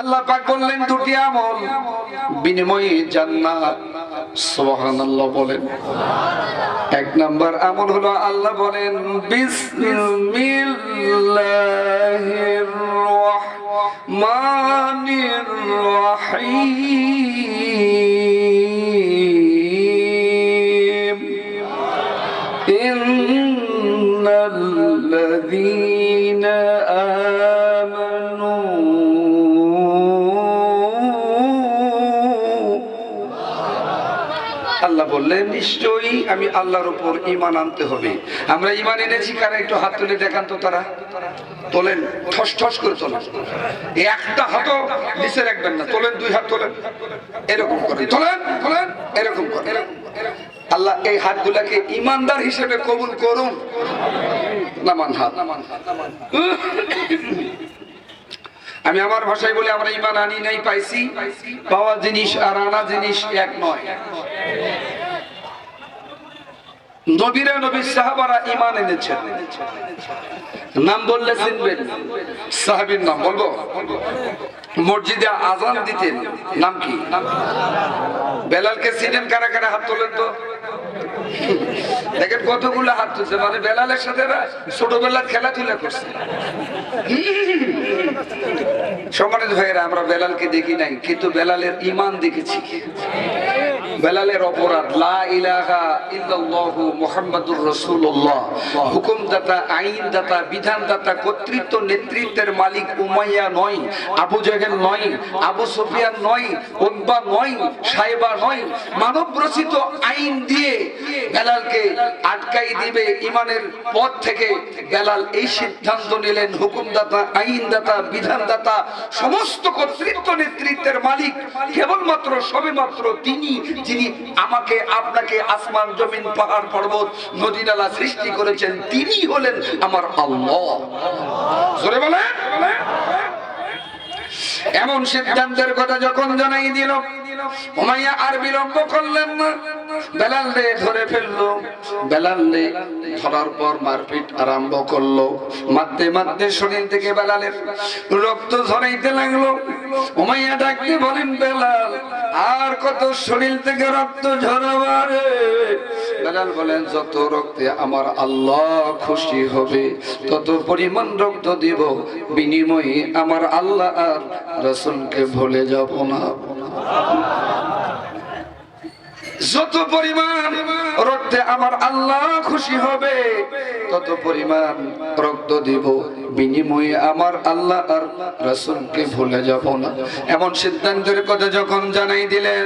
আল্লাহ পাক বললেন দুটি আমল বিনিময়ে জান্নাত। সুবহানাল্লাহ বলেন। এক নাম্বার আমল হলো আল্লাহ বলেন বিসমিল্লাহির রহমানির রহিম ইন্নাল্লাযীনা আল্লাহ বললেন নিশ্চয়ই আমি আল্লাহর উপর ঈমান আনতে হবে। আমরা ঈমান এনেছি কারা? একটু হাত তুলে দেখান তো। তারা তোলেন, ঠস ঠস করে তোলেন। একটা হাতও নিচে রাখবেন না, তোলেন, দুই হাত তোলেন, এরকম করে তোলেন, তোলেন, এরকম করে। আল্লাহ এই হাতগুলাকে ঈমানদার হিসেবে কবুল করুন। নামান হাত। আমি আমার ভাষায় বলি আমরা ঈমান আনি নাই, পাইছি। পাওয়া জিনিস আর আনা জিনিস এক নয়। নবীরা, নবী সাহাবারা ঈমান এনেছেন। নাম বললে চিনবেন, সাহাবীর নাম বলবো। মসজিদে আজান দিতেন, নাম কি? বেলালকে চিনেন কারা কারা? হাত তোলেন তো। দেখেন কতগুলো হাত তুলছে, মানে বেলালের সাথে ছোটবেলার খেলাধুলা করছে। সম্মানিত ভাইয়েরা, আমরা বেলালকে দেখি নাই, কিন্তু বেলালের ঈমান দেখেছি। বেলালের অপরাধ লা ইলাহা ইল্লাল্লাহু মুহাম্মাদুর রাসূলুল্লাহ, হুকুমদাতা, আইনদাতা, বিধানদাতা, কর্তৃত্ব নেতৃত্বের মালিক উমাইয়া নয়, আবু জেহেল নয়, আবু সুফিয়ান নয়, উতবা নয়, সাইবা নয়। মানব রচিত আইন দিয়ে বেলালকে আটকাই দিবে ঈমানের পথ থেকে। বেলাল এই সিদ্ধান্ত নিলেন, হুকুমদাতা, আইনদাতা, বিধানদাতা, সমস্ত কর্তৃত্ব নেতৃত্বের মালিক কেবলমাত্র সবেমাত্র তিনি, যিনি আমাকে আপনাকে আসমান জমিন পাহাড় পর্বত নদী নালা সৃষ্টি করেছেন, তিনি হলেন আমার আল্লাহ। জোরে বলেন। এমন সিদ্ধান্তের কথা যখন জানাই দিল, উমাইয়া আর বিলম্ব করলেন না, বেলালকে ধরে ফেললো। বেলালকে ধরার পর মারপিট আরম্ভ করলো। মারতে মারতে শরীর থেকে বেলালের রক্ত ঝরাইতে লাগলো। উমাইয়া ডাকতে বলেন, বেলাল আর কত শরীর থেকে রক্ত ঝরাবার? বেলাল বলেন, যত রক্তে আমার আল্লাহ খুশি হবে তত পরিমাণ রক্ত দিব, বিনিময়ে আমার আল্লাহ আর রাসূলকে ভুলে যাব না। যত পরিমাণ রক্তে আমার আল্লাহ খুশি হবে তত পরিমাণ রক্ত দিব, বিনিময়ে আমার আল্লাহ আর রাসূলকে ভুলে যাব না। এমন সিদ্ধান্তের কথা যখন জানাই দিলেন,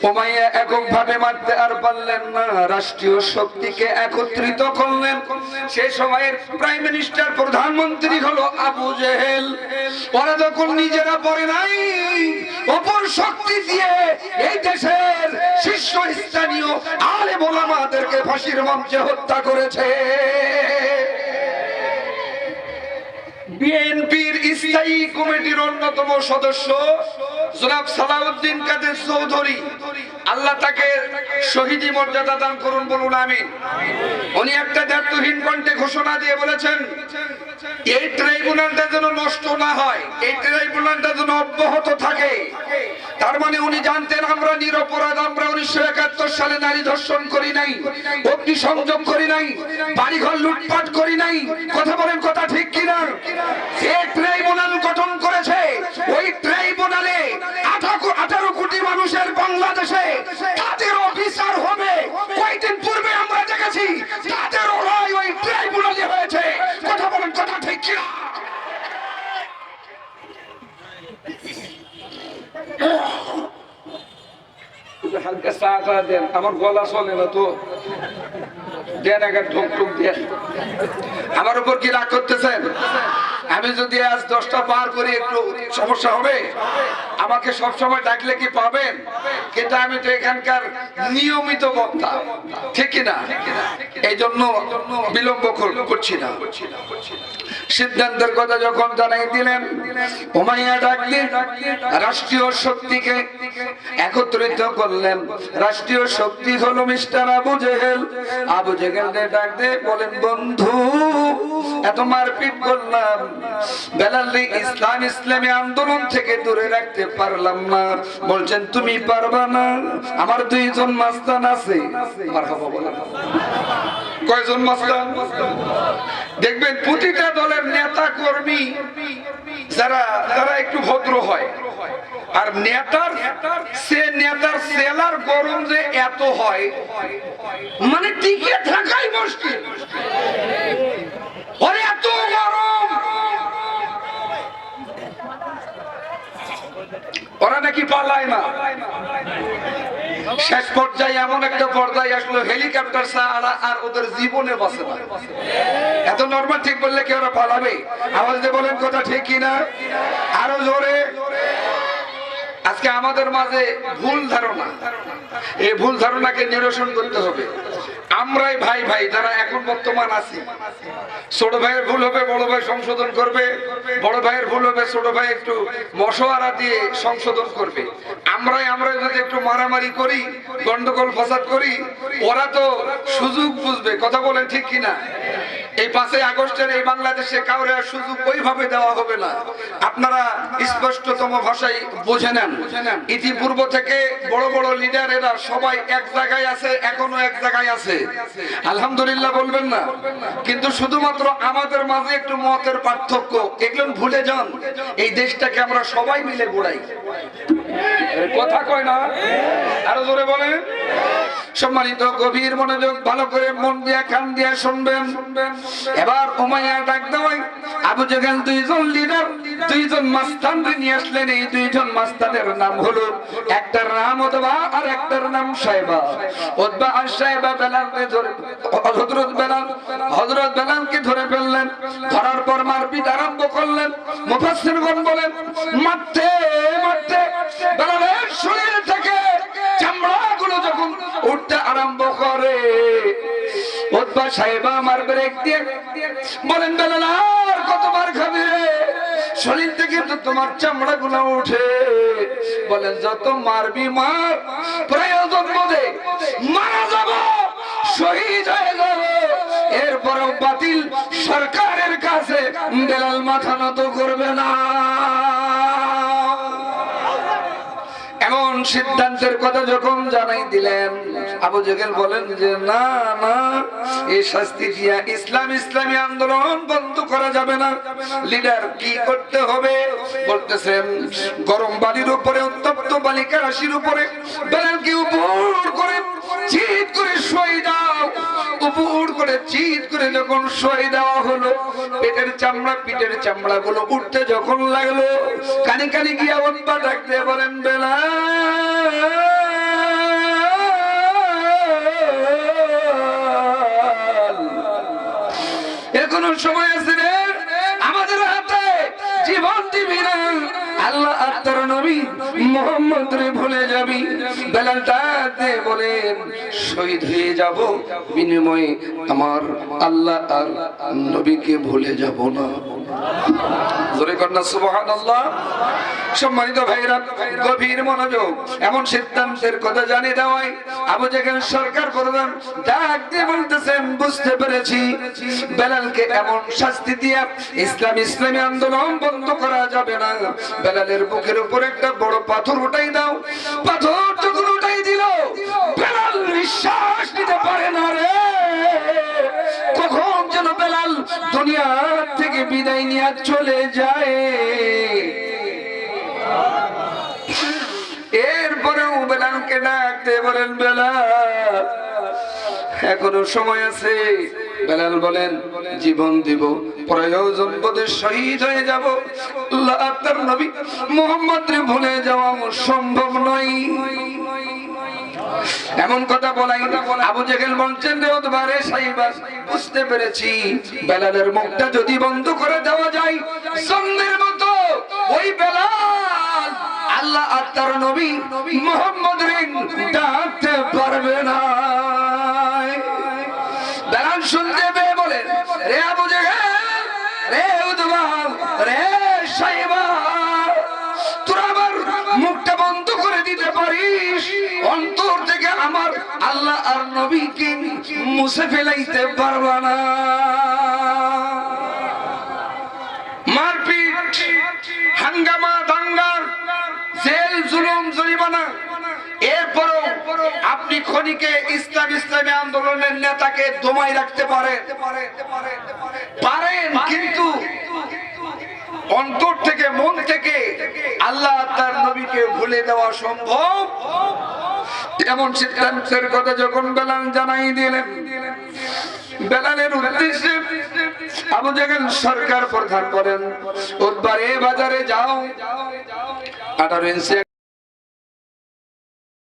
উমাইয়া এককভাবে মারতে আর পারলেন না, রাষ্ট্রীয় শক্তিকে একত্রিত করলেন। সেই সময়ের প্রাইম মিনিস্টার, প্রধানমন্ত্রী হলো আবু জেহেল। ওরা যখন নিজেরা পড়ে নাই, অপর শক্তি দিয়ে এই দেশের শীর্ষস্থানীয় আলেম ওলামাদেরকে ফাঁসির মঞ্চে হত্যা করেছে। বিএনপির স্থায়ী কমিটির অন্যতম সদস্য জনাব সালাউদ্দিন কাদের চৌধুরী, আল্লাহ তাকে শহীদি মর্যাদা দান করুন, বলুন আমিন। উনি একটা দায়িত্বহীন কণ্ঠে ঘোষণা দিয়ে বলেছেন, এই ট্রাইব্যুনালটা যেন নষ্ট না হয়, এই ট্রাইব্যুনালটা যেন অব্যাহত থাকে। তার মানে উনি জানতেন আমরা নিরপরাধ। আমরা 1971 সালে নারী ধর্ষণ করি নাই, অগ্নি সংযোগ করি নাই, বাড়িঘর লুটপাট করি নাই। কথা বলেন, কথা ঠিক কিনা? যে ট্রাইব্যুনাল গঠন করেছে, ওই ট্রাইব্যুনালে 18 কোটি মানুষের বাংলাদেশে তাদেরও বিচার হবে। কয়েকদিন পূর্বে আমরা দেখেছি তাদেরও রায় ওই ট্রাইব্যুনালে হয়েছে। কথা বলেন, কথা ঠিক কিনা? হালকা চাটা দেন, আমার গলা চলে না তো, দেন একটা ঢোক ঢোক দেন। আমার উপর কি রাগ করতেছেন? আমি যদি আজ 10টা পার করি একটু সমস্যা হবে? আমাকে সবসময় ডাকলে কি পাবেন? কিন্তু আমি তো এখানকার নিয়মিত বক্তা, ঠিক কিনা? এই জন্য বিলম্ব করছি না। সিদ্ধান্তের কথা যখন জানাই দিলেন, উমাইয়া ডাক দিয়ে রাষ্ট্রীয় শক্তিকে একত্রিত করলেন। রাষ্ট্রীয় শক্তি হলো মিস্টার আবু জেহেল। আবু জেহেলকে ডাক দিয়ে বলেন, বন্ধু এত মারপিট করলাম, বেলালকে ইসলামী আন্দোলন থেকে দূরে রাখতে পারলাম না। বলছেন তুমি পারবা না, আমার দুইজন মাস্তান আছে। মারহাবা বলেন। কয়জন মাস্তান? দেখবেন প্রতিটা দলের নেতা কর্মী যারা একটু ভদ্র হয়, আর নেতার সেলার গরম যে এত হয়, মানে টিকে থাকাই মুশকিল। ওরে এত গরম, ওরা নাকি পালায় না। শেষ পর্যায়ে এমন একটা পর্যায়ে আসলো, হেলিকপ্টার ছাড়া আর ওদের জীবনে বাঁচে না। এত নরমাল ঠিক বললে কি ওরা পালাবে? আওয়াজ দিয়ে বলেন কথা ঠিক কিনা, আরো জোরে। আজকে আমাদের মাঝে ভুল ধারণা, এই ভুল ধারণাকে নিরসন করতে হবে। আমরাই ভাই ভাই যারা এখন বর্তমান আছি, ছোট ভাইয়ের ভুল হবে বড় ভাই সংশোধন করবে, বড় ভাইয়ের ভুল হবে ছোট ভাই একটু মশওয়ারা দিয়ে সংশোধন করবে। আমরাই যদি একটু মারামারি করি, গন্ডগোল ফাসাদ করি, ওরা তো সুযোগ বুঝবে। কথা বলেন ঠিক কিনা? এই 5ই আগস্টের এই বাংলাদেশে কাউরে সুযোগ ওইভাবে দেওয়া হবে না। আপনারা স্পষ্টতম ভাষায় বুঝে নেন, ইতিপূর্ব থেকে বড় বড় লিডারেরা সবাই এক জায়গায় আছে, এখনো এক জায়গায় আছে। আলহামদুলিল্লাহ বলবেন না? কিন্তু শুধুমাত্র আমাদের মাঝে একটু মতের পার্থক্য, এগুলো ভুলে যান। এই দেশটাকে আমরা সবাই মিলে গোড়াই। কথা কয় না, আরো জোরে বলেন। সম্মানিত গভীর মনোযোগ, ভালো করে মন দিয়ে কান দিয়ে শুনবেন। এবার উমাইয়া ডাক দেওয়াই আবু জেহেল দুইজন লিডার, দুইজন মাস্তান নিয়ে আসলেন। এই দুইজন মাস্তানের নাম হলো, একটার নাম উতবা আর একটার নাম সাইবা। উতবা আর সাইবা বেলালকে ধরে, হযরত বেলালকে ধরে ফেললেন। ধরার পর মারপিট আরম্ভ করলেন। মুফাসসিরগণ বলেন, মারতে মারতে বেলালের শরীর থেকে চামড়াগুলো যখন উঠতে আরম্ভ করে, উতবা সাইবা মার ব্রেক দিয়ে বলেন, বেলাল আর কতবার খাবি রে? শরীর থেকে তো তোমার চামড়া গুলো উঠে। বলেন, যত মারবি মার, প্রয়োজন বোধে মারা যাব, শহীদ হয়ে যাব, এরপরও বাতিল সরকারের কাছে বেলাল মাথা নত করবে না। এমন সিদ্ধান্তের কথা যখন জানাই দিলেন, আবু জেহেল বলেন যে না না, এই শাস্তি দিয়া ইসলামী আন্দোলন বন্ধ করা যাবে না। লিডার কি করতে হবে? বলতেছেন, গরম বালির উপরে, উত্তপ্ত বালিকা রাশির উপরে বেলালকে উপর করে চিৎ করে শোয় দাও। উপর করে চিৎ করে যখন শোয় দেওয়া হলো, পিঠের চামড়া গুলো উঠতে যখন লাগলো, কানে কানে গিয়া উতবা ডাক দিয়ে বলেন, বেলাল এখনো সময় আছে রে, আমাদের হাতে জীবন দিবি না, আল্লাহ আর তার নবী মুহাম্মদ রে ভুলে যাবি। বেলাল ডাকতে বলেন, শহীদ হয়ে যাব, বিনিময়ে আমার আল্লাহ আর নবীকে ভুলে যাব না। জোরে কন্যা সুবহানাল্লাহ। সম্মানিত ভাইরা, গভীর মনোযোগ। এমন সিদ্ধান্তের কথা জানিয়ে দেওয়ায় আবু জেহেল সরকার প্রধান ডাক দিয়ে বলতেছেন, বুঝতে পেরেছি, বেলালকে এমন শাস্তি দিয়া ইসলামী আন্দোলন বন্ধ করা যাবে না। বেলালের বুকের উপর একটা বড় পাথর উঠাই দাও। পাথর যখন উঠাই দিল, বেলাল নিঃশ্বাস নিতে পারে না রে। কখন যেন বেলাল দুনিয়া থেকে বিদায় নিয়ে চলে যায়। এরপরেও বেলালকে ডাকতে বলেন, বেলাল এখনো সময় আছে। বেলাল বলেন, জীবন দিব, প্রয়োজন বোধে শহীদ হয়ে যাব, আল্লাহ আর তার নবী মুহাম্মদ রে ভুলে যাওয়া সম্ভব নয়। এমন কথা বলাই আবু জেহেল বলছেন, বুঝতে পেরেছি, বেলালের মুখটা যদি বন্ধ করে দেওয়া যায়, জন্মের মতো ওই বেলাল আল্লাহ আর তার নবী মুহাম্মদ রে ডাকতে পারবে না। বেলাল শুনতে পেয়ে বলেন, রে আবু জেহেল, রে উদ্বা, রে সাইবা, তোরা আমার মুখটা বন্ধ করে দিতে পারিস, অন্তর থেকে আমার আল্লাহ আর নবীকে মুছে ফেলাইতে পারবা না। মারপিট, হাঙ্গামা, দাঙ্গা, জেল, জুলুম, জরিমানা, এরপরও আপনি খনিকে ইসলামী আন্দোলনের নেতাকে দমাই রাখতে পারেন, কিন্তু অন্তর থেকে, মন থেকে আল্লাহ তার নবীকে ভুলে দেওয়া সম্ভব? এমন সিদ্ধান্তের কথা যখন বেলাল জানাই দিলেন, বেলালের উদ্দেশ্যে আবু জাহেল সরকার প্রধান বলেন, উদ্বারে বাজারে যাও, 18 ইঞ্চি